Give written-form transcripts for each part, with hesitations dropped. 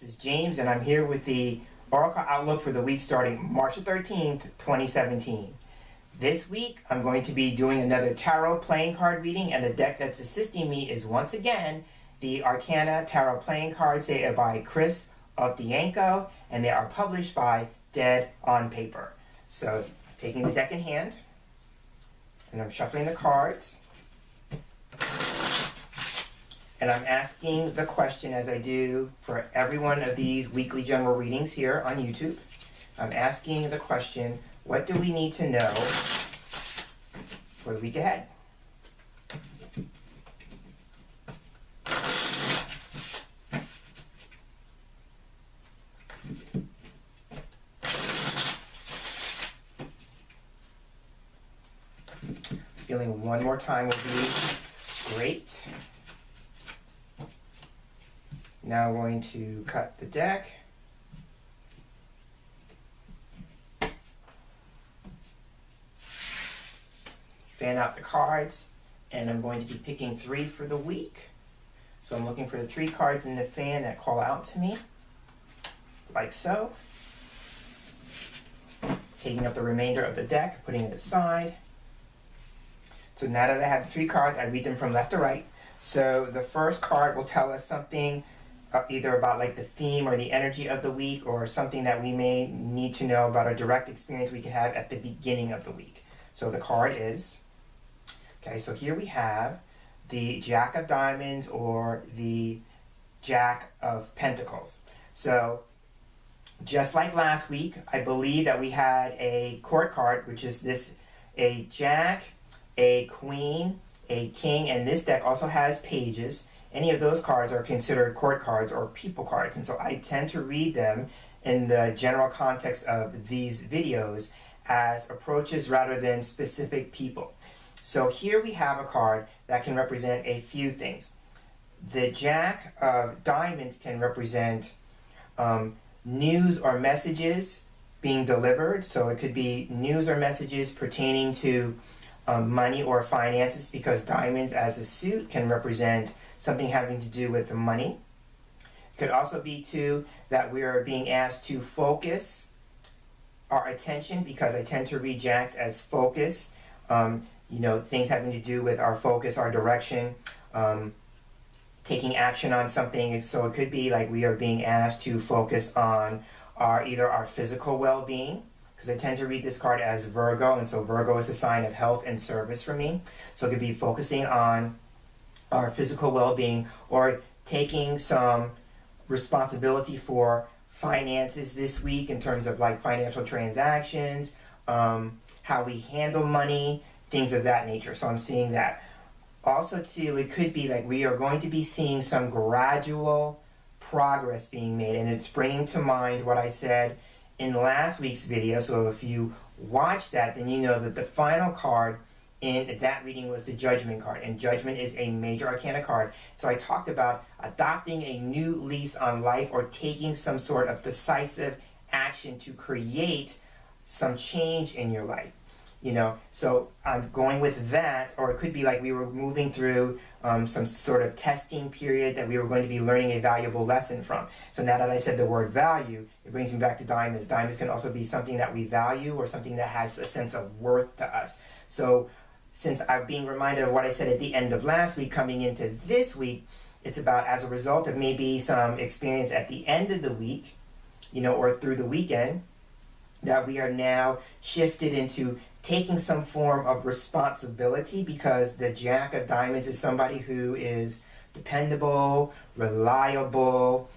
this is James, and I'm here with the Oracle Outlook for the week starting March 13th, 2017. This week, I'm going to be doing another tarot playing card reading, and the deck that's assisting me is once again the Arcana Tarot playing cards. They are by Chris of Dianco, and they are published by Dead on Paper. So, taking the deck in hand, and I'm shuffling the cards. And I'm asking the question, as I do for every one of these weekly general readings here on YouTube. I'm asking the question, what do we need to know for the week ahead? Feeling one more time would be great. Now I'm going to cut the deck. Fan out the cards, and I'm going to be picking 3 for the week. So I'm looking for the 3 cards in the fan that call out to me, like so. Taking up the remainder of the deck, putting it aside. So now that I have the 3 cards, I read them from left to right. So the first card will tell us something either about like the theme or the energy of the week, or something that we may need to know about a direct experience we could have at the beginning of the week. So the card is, okay, so here we have the Jack of Diamonds or the Jack of Pentacles. So just like last week, I believe that we had a court card, which is this, a Jack, a Queen, a King, and this deck also has pages. Any of those cards are considered court cards or people cards, and so I tend to read them in the general context of these videos as approaches rather than specific people. So here we have a card that can represent a few things. The Jack of Diamonds can represent news or messages being delivered, so it could be news or messages pertaining to money or finances, because diamonds as a suit can represent something having to do with money. It could also be too that we are being asked to focus our attention, because I tend to read Jacks as focus. You know, things having to do with our focus, our direction, taking action on something. So it could be like we are being asked to focus on either our physical well-being, because I tend to read this card as Virgo, and so Virgo is a sign of health and service for me. So it could be focusing on our physical well-being, or taking some responsibility for finances this week in terms of like financial transactions, how we handle money, things of that nature. So I'm seeing that. Also too, it could be like we are going to be seeing some gradual progress being made, and it's bringing to mind what I said in last week's video. So if you watch that, then you know that the final card in that reading was the Judgment card, and Judgment is a major arcana card. So I talked about adopting a new lease on life, or taking some sort of decisive action to create some change in your life. You know, so I'm going with that, or it could be like we were moving through some sort of testing period that we were going to be learning a valuable lesson from. So now that I said the word value, it brings me back to diamonds. Diamonds can also be something that we value, or something that has a sense of worth to us. So since I'm being reminded of what I said at the end of last week, coming into this week, it's about, as a result of maybe some experience at the end of the week, you know, or through the weekend, that we are now shifted into taking some form of responsibility, because the Jack of Diamonds is somebody who is dependable, reliable,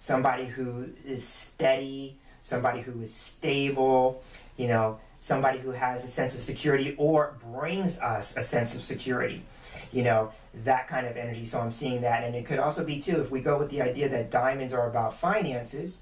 somebody who is steady, somebody who is stable, you know, somebody who has a sense of security, or brings us a sense of security, you know, that kind of energy. So I'm seeing that. And it could also be too, if we go with the idea that diamonds are about finances,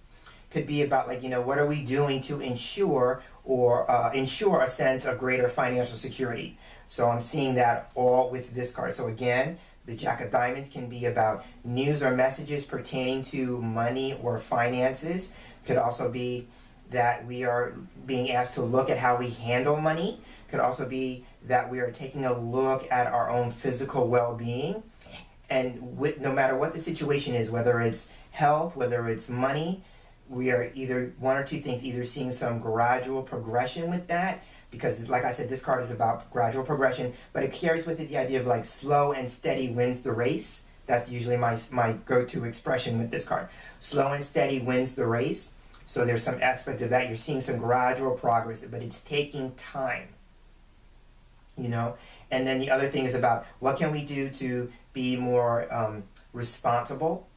could be about like, you know, what are we doing to ensure a sense of greater financial security. So I'm seeing that all with this card. So again, the Jack of Diamonds can be about news or messages pertaining to money or finances. Could also be that we are being asked to look at how we handle money. Could also be that we are taking a look at our own physical well-being. And no matter what the situation is, whether it's health, whether it's money, we are either one or two things, either seeing some gradual progression with that, because like I said, this card is about gradual progression, but it carries with it the idea of like slow and steady wins the race. That's usually my go-to expression with this card. Slow and steady wins the race. So there's some aspect of that. You're seeing some gradual progress, but it's taking time, you know? And then the other thing is about what can we do to be more responsible,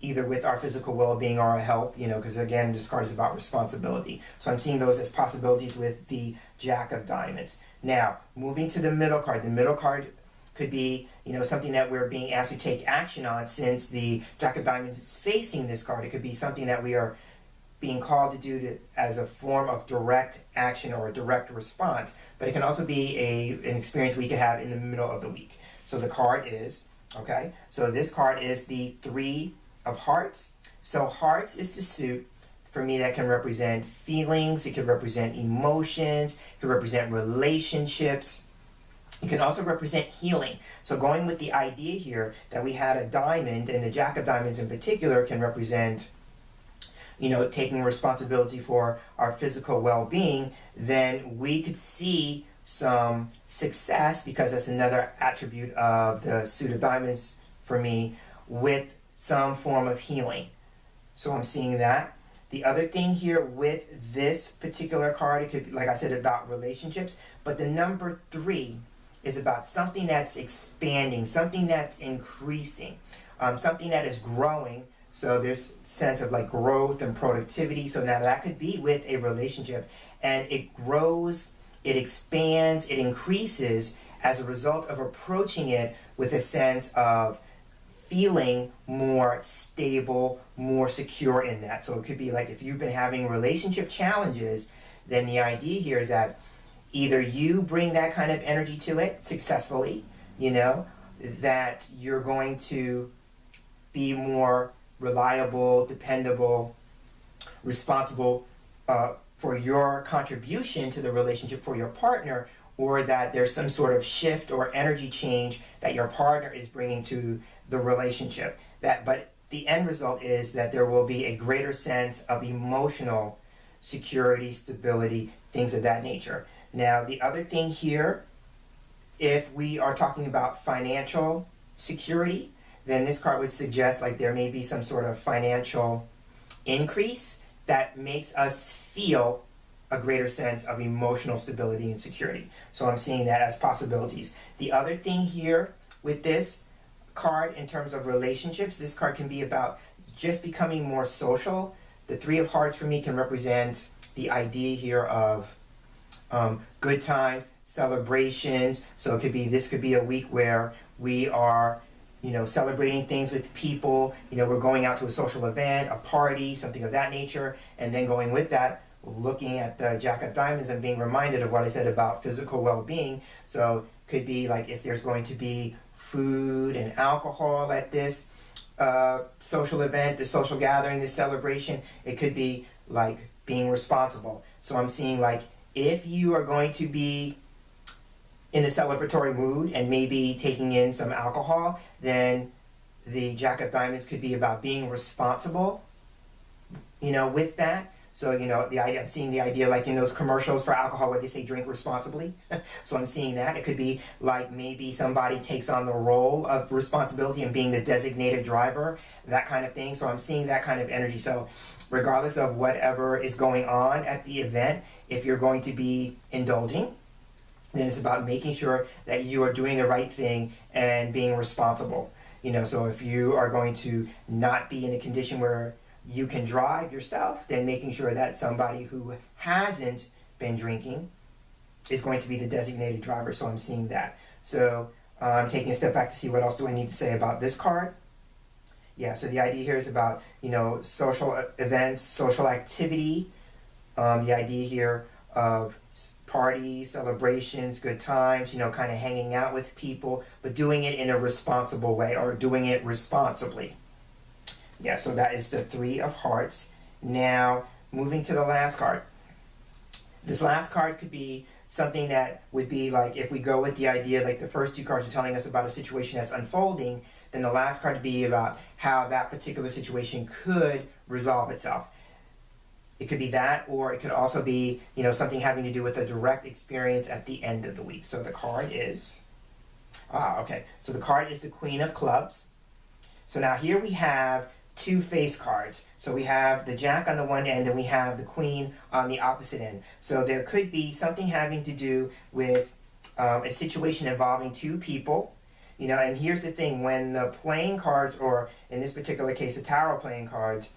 either with our physical well-being or our health, you know, because again, this card is about responsibility. So I'm seeing those as possibilities with the Jack of Diamonds. Now, moving to the middle card. The middle card could be, you know, something that we're being asked to take action on. Since the Jack of Diamonds is facing this card, it could be something that we are being called to do as a form of direct action or a direct response. But it can also be an experience we could have in the middle of the week. So the card is, okay, so this card is the Three of Hearts. So hearts is the suit. For me, that can represent feelings, it could represent emotions, it could represent relationships. It can also represent healing. So going with the idea here that we had a diamond, and the Jack of Diamonds in particular can represent, you know, taking responsibility for our physical well-being, then we could see some success, because that's another attribute of the suit of diamonds for me, with some form of healing. So I'm seeing that. The other thing here with this particular card, it could be, like I said, about relationships, but the number 3 is about something that's expanding, something that's increasing, something that is growing. So there's sense of like growth and productivity. So now that could be with a relationship, and it grows, it expands, it increases as a result of approaching it with a sense of feeling more stable, more secure in that. So it could be like if you've been having relationship challenges, then the idea here is that either you bring that kind of energy to it successfully, you know, that you're going to be more reliable, dependable, responsible for your contribution to the relationship for your partner, or that there's some sort of shift or energy change that your partner is bringing to the relationship. But the end result is that there will be a greater sense of emotional security, stability, things of that nature. Now, the other thing here, if we are talking about financial security, then this card would suggest like there may be some sort of financial increase that makes us feel a greater sense of emotional stability and security. So I'm seeing that as possibilities. The other thing here with this card in terms of relationships, this card can be about just becoming more social. The Three of Hearts for me can represent the idea here of good times, celebrations. So it could be, this could be a week where we are, you know, celebrating things with people. You know, we're going out to a social event, a party, something of that nature, and then going with that, looking at the Jack of Diamonds and being reminded of what I said about physical well-being. So could be like if there's going to be food and alcohol at this social event, this social gathering, this celebration, it could be like being responsible. So I'm seeing like if you are going to be in a celebratory mood and maybe taking in some alcohol, then the Jack of Diamonds could be about being responsible, you know, with that. So, you know, the idea, I'm seeing the idea like in those commercials for alcohol where they say drink responsibly. So I'm seeing that. It could be like maybe somebody takes on the role of responsibility and being the designated driver, that kind of thing. So I'm seeing that kind of energy. So regardless of whatever is going on at the event, if you're going to be indulging, then it's about making sure that you are doing the right thing and being responsible. You know, so if you are going to not be in a condition where you can drive yourself, then making sure that somebody who hasn't been drinking is going to be the designated driver. So I'm seeing that. So I'm taking a step back to see what else do I need to say about this card. Yeah, so the idea here is about, you know, social events, social activity. The idea here of parties, celebrations, good times, you know, kind of hanging out with people, but doing it in a responsible way, or doing it responsibly. Yeah, so that is the Three of Hearts. Now, moving to the last card. This last card could be something that would be like, if we go with the idea, like the first two cards are telling us about a situation that's unfolding, then the last card would be about how that particular situation could resolve itself. It could be that, or it could also be, something having to do with a direct experience at the end of the week. So the card is, okay. So the card is the Queen of Clubs. So now here we have two face cards. So we have the Jack on the one end and we have the Queen on the opposite end. So there could be something having to do with a situation involving two people. And here's the thing, when the playing cards, or in this particular case, the tarot playing cards,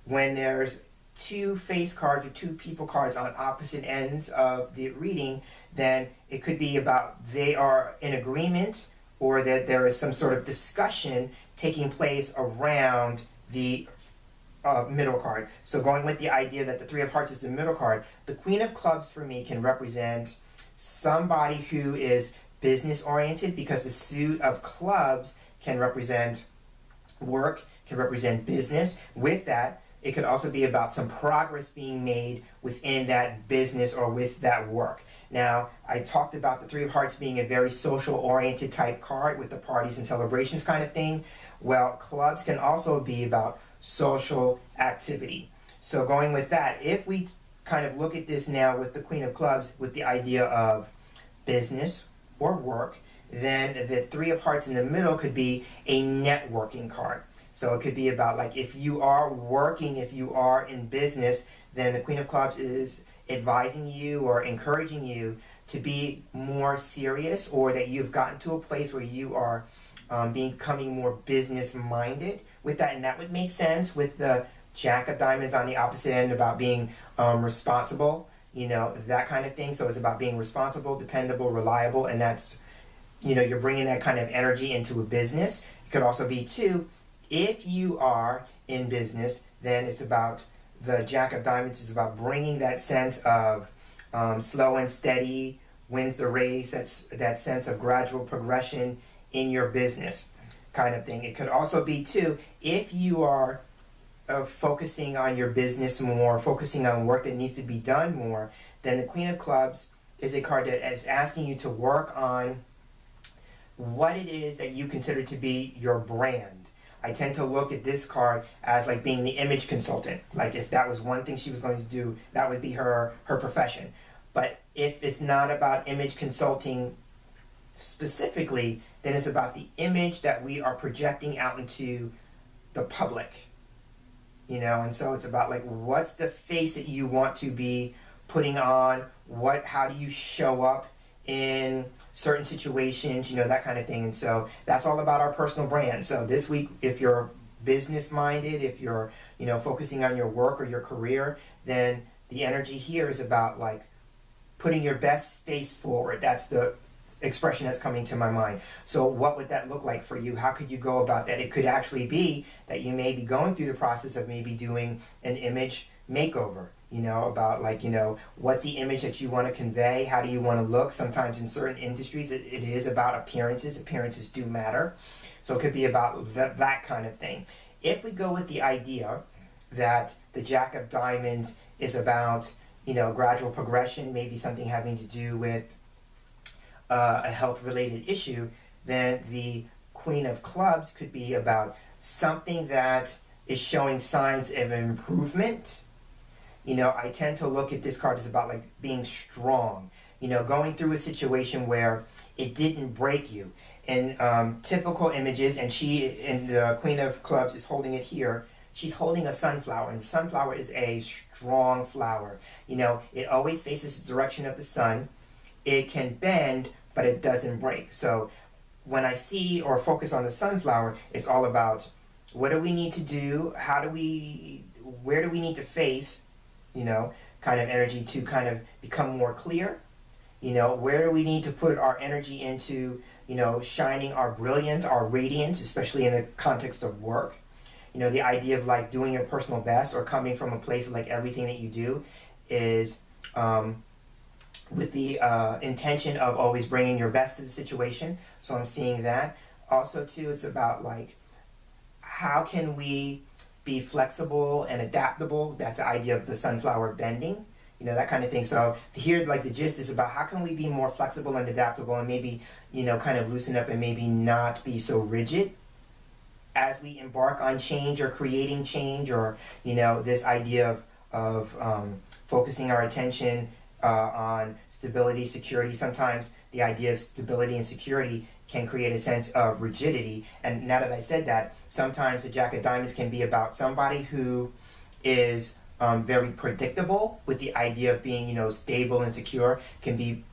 when there's two face cards or two people cards on opposite ends of the reading, then it could be about they are in agreement, or that there is some sort of discussion taking place around the middle card. So going with the idea that the Three of Hearts is the middle card, the Queen of Clubs for me can represent somebody who is business oriented, because the suit of clubs can represent work, can represent business. With that, it could also be about some progress being made within that business or with that work. Now, I talked about the Three of Hearts being a very social-oriented type card with the parties and celebrations kind of thing. Well, clubs can also be about social activity. So going with that, if we kind of look at this now with the Queen of Clubs with the idea of business or work, then the Three of Hearts in the middle could be a networking card. So it could be about, like, if you are working, if you are in business, then the Queen of Clubs is advising you or encouraging you to be more serious, or that you've gotten to a place where you are becoming more business minded with that. And that would make sense with the Jack of Diamonds on the opposite end about being responsible, that kind of thing. So it's about being responsible, dependable, reliable, and that's, you're bringing that kind of energy into a business. It could also be, too, if you are in business, then it's about the Jack of Diamonds is about bringing that sense of slow and steady wins the race. That's that sense of gradual progression in your business kind of thing. It could also be, too, if you are focusing on your business more, focusing on work that needs to be done more, then the Queen of Clubs is a card that is asking you to work on what it is that you consider to be your brand. I tend to look at this card as like being the image consultant. Like if that was one thing she was going to do, that would be her profession. But if it's not about image consulting specifically, then it's about the image that we are projecting out into the public. And so it's about, like, what's the face that you want to be putting on? How do you show up in certain situations, that kind of thing. And so that's all about our personal brand. So this week, if you're business minded, if you're, focusing on your work or your career, then the energy here is about, like, putting your best face forward. That's the expression that's coming to my mind. So what would that look like for you? How could you go about that? It could actually be that you may be going through the process of maybe doing an image makeover. About, like, what's the image that you want to convey? How do you want to look? Sometimes in certain industries, it is about appearances. Appearances do matter. So it could be about that kind of thing. If we go with the idea that the Jack of Diamonds is about, gradual progression, maybe something having to do with a health-related issue, then the Queen of Clubs could be about something that is showing signs of improvement. I tend to look at this card as about, like, being strong, going through a situation where it didn't break you. In typical images, and the Queen of Clubs is holding it here, she's holding a sunflower, and sunflower is a strong flower. It always faces the direction of the sun. It can bend, but it doesn't break. So when I see or focus on the sunflower, it's all about what do we need to do? Where do we need to face, kind of energy to kind of become more clear? Where do we need to put our energy into, shining our brilliance, our radiance, especially in the context of work? The idea of, like, doing your personal best or coming from a place of, like, everything that you do is with the intention of always bringing your best to the situation. So I'm seeing that. Also, too, it's about, like, how can we be flexible and adaptable? That's the idea of the sunflower bending, that kind of thing. So here, like, the gist is about how can we be more flexible and adaptable and maybe, kind of loosen up and maybe not be so rigid, as we embark on change or creating change, or this idea of focusing our attention on stability, security. Sometimes the idea of stability and security can create a sense of rigidity. And now that I said that, sometimes the Jack of Diamonds can be about somebody who is very predictable, with the idea of being, stable and secure, can be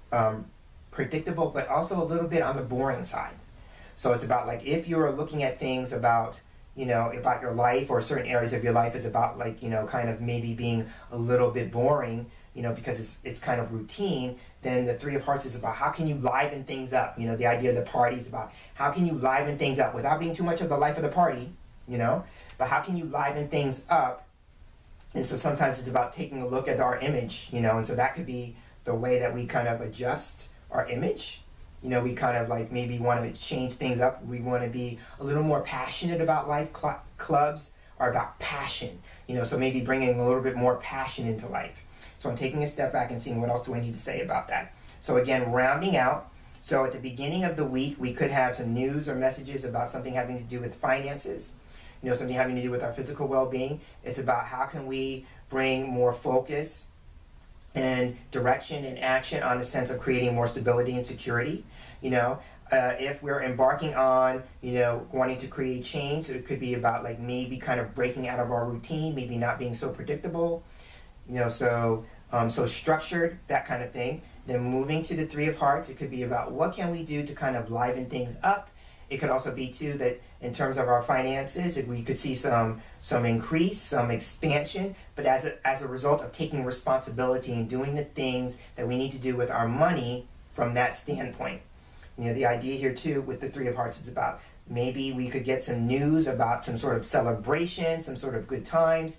predictable, but also a little bit on the boring side. So it's about, like, if you're looking at things about, about your life, or certain areas of your life is about, like, kind of maybe being a little bit boring, because it's kind of routine, then the Three of Hearts is about how can you liven things up. The idea of the party is about how can you liven things up without being too much of the life of the party, but how can you liven things up. And so sometimes it's about taking a look at our image, and so that could be the way that we kind of adjust our image. We kind of like maybe want to change things up. We want to be a little more passionate about life. Clubs are about passion, so maybe bringing a little bit more passion into life. So I'm taking a step back and seeing what else do I need to say about that. So again, rounding out. So at the beginning of the week, we could have some news or messages about something having to do with finances, something having to do with our physical well-being. It's about how can we bring more focus and direction and action on the sense of creating more stability and security. If we're embarking on, wanting to create change, it could be about like maybe kind of breaking out of our routine, maybe not being so predictable, so structured, that kind of thing. Then moving to the Three of Hearts, it could be about what can we do to kind of liven things up. It could also be too that in terms of our finances, we could see some increase, some expansion, but as a result of taking responsibility and doing the things that we need to do with our money from that standpoint. The idea here too with the Three of Hearts is about maybe we could get some news about some sort of celebration, some sort of good times,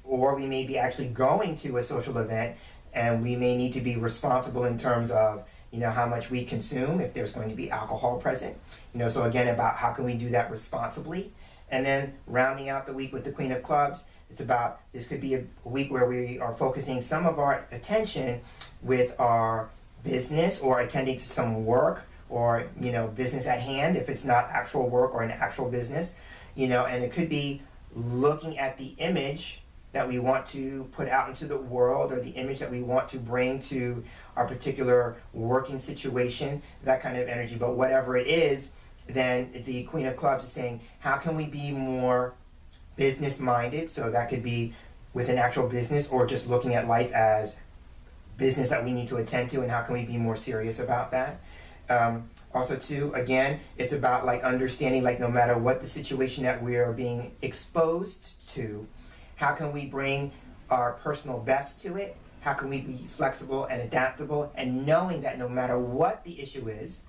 or we may be actually going to a social event, and we may need to be responsible in terms of how much we consume, if there's going to be alcohol present. So again, about how can we do that responsibly. And then rounding out the week with the Queen of Clubs, it's about, this could be a week where we are focusing some of our attention with our business, or attending to some work, or business at hand, if it's not actual work or an actual business, and it could be looking at the image that we want to put out into the world, or the image that we want to bring to our particular working situation, that kind of energy. But whatever it is, then the Queen of Clubs is saying, how can we be more business minded? So that could be with an actual business, or just looking at life as business that we need to attend to, and how can we be more serious about that. Also too, again, it's about like understanding, like no matter what the situation that we're being exposed to, how can we bring our personal best to it? How can we be flexible and adaptable, and knowing that no matter what the issue is,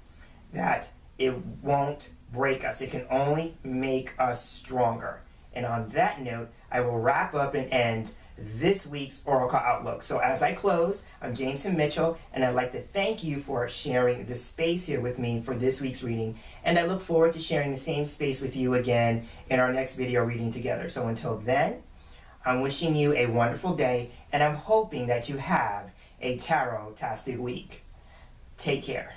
that it won't break us. It can only make us stronger. And on that note, I will wrap up and end this week's Oracle Outlook. So as I close, I'm James Himm Mitchell, and I'd like to thank you for sharing the space here with me for this week's reading. And I look forward to sharing the same space with you again in our next video reading together. So until then, I'm wishing you a wonderful day, and I'm hoping that you have a tarot-tastic week. Take care.